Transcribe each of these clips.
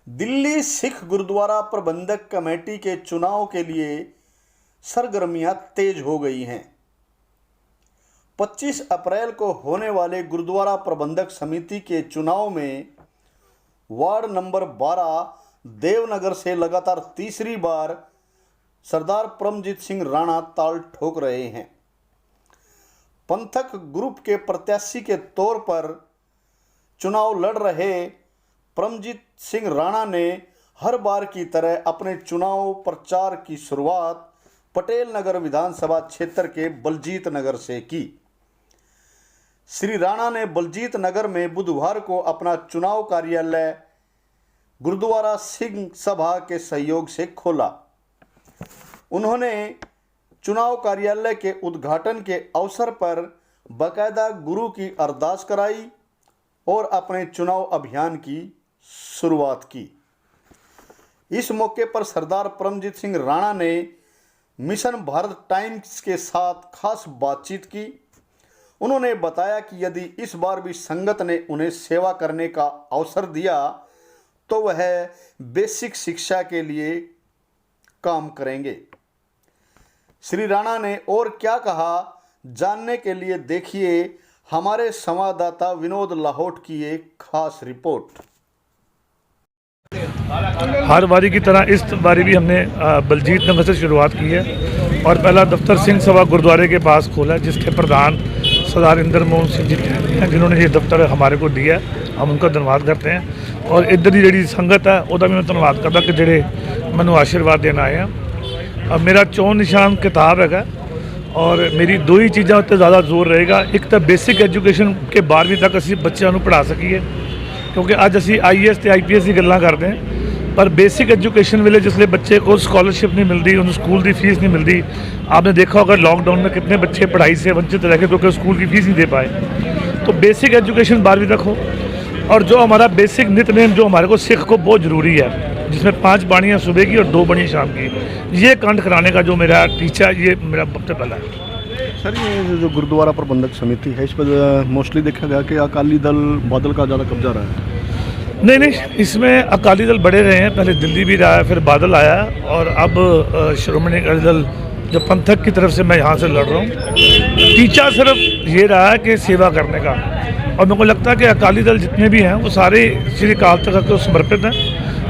दिल्ली सिख गुरुद्वारा प्रबंधक कमेटी के चुनाव के लिए सरगर्मियां तेज हो गई हैं। 25 अप्रैल को होने वाले गुरुद्वारा प्रबंधक समिति के चुनाव में वार्ड नंबर 12 देवनगर से लगातार तीसरी बार सरदार परमजीत सिंह राणा ताल ठोक रहे हैं। पंथक ग्रुप के प्रत्याशी के तौर पर चुनाव लड़ रहे परमजीत सिंह राणा ने हर बार की तरह अपने चुनाव प्रचार की शुरुआत पटेल नगर विधानसभा क्षेत्र के बलजीत नगर से की। श्री राणा ने बलजीत नगर में बुधवार को अपना चुनाव कार्यालय गुरुद्वारा सिंह सभा के सहयोग से खोला। उन्होंने चुनाव कार्यालय के उद्घाटन के अवसर पर बाकायदा गुरु की अरदास कराई और अपने चुनाव अभियान की शुरुआत की। इस मौके पर सरदार परमजीत सिंह राणा ने मिशन भारत टाइम्स के साथ खास बातचीत की। उन्होंने बताया कि यदि इस बार भी संगत ने उन्हें सेवा करने का अवसर दिया तो वह बेसिक शिक्षा के लिए काम करेंगे। श्री राणा ने और क्या कहा, जानने के लिए देखिए हमारे संवाददाता विनोद लाहौट की एक खास रिपोर्ट। हर बारी की तरह इस बारी भी हमने बलजीत नगर से शुरुआत की है और पहला दफ्तर सिंह सभा गुरुद्वारे के पास खोला, जिसके प्रधान सरदार इंदर मोहन सिंह जी हैं, जिन्होंने ये दफ्तर हमारे को दिया। हम उनका धन्यवाद करते हैं और इधर की जी संगत है वह भी मैं धन्यवाद करता कि जोड़े मैं आशीर्वाद देना आए हैं। अब मेरा चोन निशान किताब है और मेरी दो ही चीज़ों उत्ते ज़्यादा जोर रहेगा। एक तो बेसिक एजुकेशन के 12वीं तक असी बच्चों को पढ़ा सकीए, क्योंकि अज असी IAS ते IPS की गल्लां करते हैं, पर बेसिक एजुकेशन वेले जिसले बच्चे को स्कॉलरशिप नहीं मिलती, उन्हें स्कूल की फीस नहीं मिलती। आपने देखा होगा लॉकडाउन में कितने बच्चे पढ़ाई से वंचित रह गए क्योंकि स्कूल की फीस नहीं दे पाए। तो बेसिक एजुकेशन 12वीं तक हो और जो हमारा बेसिक नित्यनेम जो हमारे को सिख को बहुत ज़रूरी है, जिसमें 5 बाणियाँ सुबह की और 2 बाणियाँ शाम की, ये कंठ कराने का जो मेरा टीचा, ये मेरा सबसे पहला है। सर, ये जो गुरुद्वारा प्रबंधक समिति है, इस पर मोस्टली देखा गया कि अकाली दल बादल का ज़्यादा कब्जा रहा है। नहीं, इसमें अकाली दल बड़े रहे हैं। पहले दिल्ली भी रहा है, फिर बादल आया और अब श्रोमणी अकाली दल जो पंथक की तरफ से मैं यहाँ से लड़ रहा हूँ। टीचा सिर्फ ये रहा है कि सेवा करने का, और मेरे को लगता है कि अकाली दल जितने भी हैं वो सारे श्री अकाल तख्त को समर्पित हैं।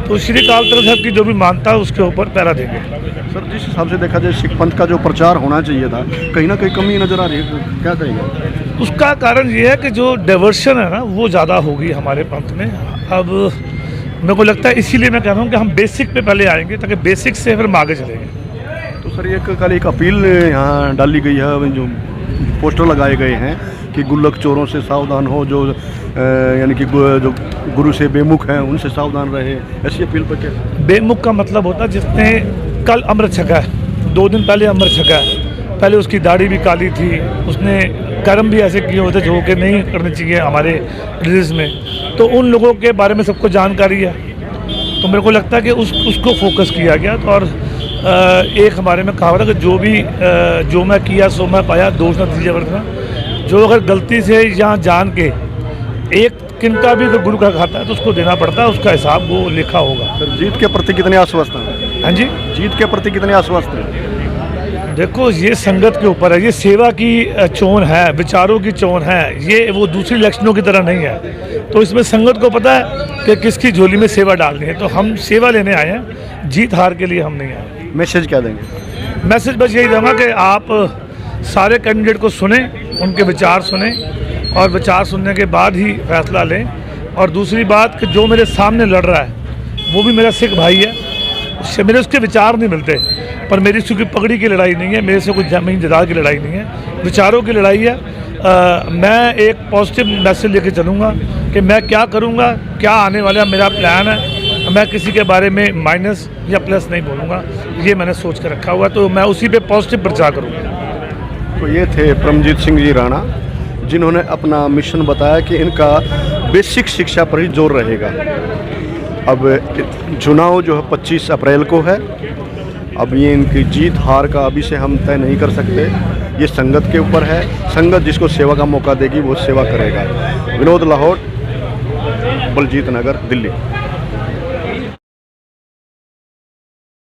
तो श्री अकाल तख्त साहब की जो भी मानता है उसके ऊपर पहरा देंगे। सर, जिस हिसाब से देखा जाए सिख पंथ का जो प्रचार होना चाहिए था, कहीं ना कहीं कमी नज़र आ रही है, क्या कहेंगे? उसका कारण ये है कि जो डाइवर्शन है ना वो ज़्यादा होगी हमारे पंथ में। अब मेरे को लगता है इसीलिए मैं कह रहा हूँ कि हम बेसिक पे पहले आएंगे ताकि बेसिक से फिर हम आगे चलेंगे। तो सर, कल एक अपील यहाँ डाली गई है, जो पोस्टर लगाए गए हैं कि गुल्लक चोरों से सावधान हो, जो यानी कि जो गुरु से बेमुख हैं उनसे सावधान रहे, ऐसी अपील पर क्या? बेमुख का मतलब होता है जिसने कल अमृत छका है, 2 दिन पहले अमृत छका है, पहले उसकी दाढ़ी भी काली थी, उसने कर्म भी ऐसे किए होते जो कि नहीं करने चाहिए हमारे रिलीज में, तो उन लोगों के बारे में सबको जानकारी है। तो मेरे को लगता है कि उसको फोकस किया गया। तो और एक हमारे में कहावत है कि जो मैं किया सो मैं पाया, दोष न दीजिए वर्तना। जो अगर गलती से या जान के एक किनका भी गुरु का खाता है तो उसको देना पड़ता है, उसका हिसाब वो लिखा होगा। सर, जीत के प्रति कितने आश्वस्त हैं? हाँ जी, जीत के प्रति कितने आश्वस्त हैं? देखो, ये संगत के ऊपर है, ये सेवा की चोन है, विचारों की चोन है, ये वो दूसरी इलेक्शनों की तरह नहीं है। तो इसमें संगत को पता है कि किसकी झोली में सेवा डालनी है, तो हम सेवा लेने आए हैं, जीत हार के लिए हम नहीं आए। मैसेज क्या देंगे? मैसेज बस यही दूंगा कि आप सारे कैंडिडेट को सुने, उनके विचार सुने और विचार सुनने के बाद ही फैसला लें। और दूसरी बात कि जो मेरे सामने लड़ रहा है वो भी मेरा सिख भाई है, उससे मेरे उसके विचार नहीं मिलते, पर मेरी उसकी पगड़ी की लड़ाई नहीं है, मेरे से कोई जमीन जायदाद की लड़ाई नहीं है, विचारों की लड़ाई है। मैं एक पॉजिटिव मैसेज लेके चलूँगा कि मैं क्या करूँगा, क्या आने वाला मेरा प्लान है। मैं किसी के बारे में माइनस या प्लस नहीं बोलूँगा, ये मैंने सोच कर रखा हुआ, तो मैं उसी पे पॉजिटिव प्रचार करूँगा। तो ये थे परमजीत सिंह जी राणा, जिन्होंने अपना मिशन बताया कि इनका बेसिक शिक्षा पर ही जोर रहेगा। अब चुनाव जो है 25 अप्रैल को है। अब ये इनकी जीत हार का अभी से हम तय नहीं कर सकते, ये संगत के ऊपर है। संगत जिसको सेवा का मौका देगी वो सेवा करेगा। विनोद लाहौट, बलजीत नगर, दिल्ली।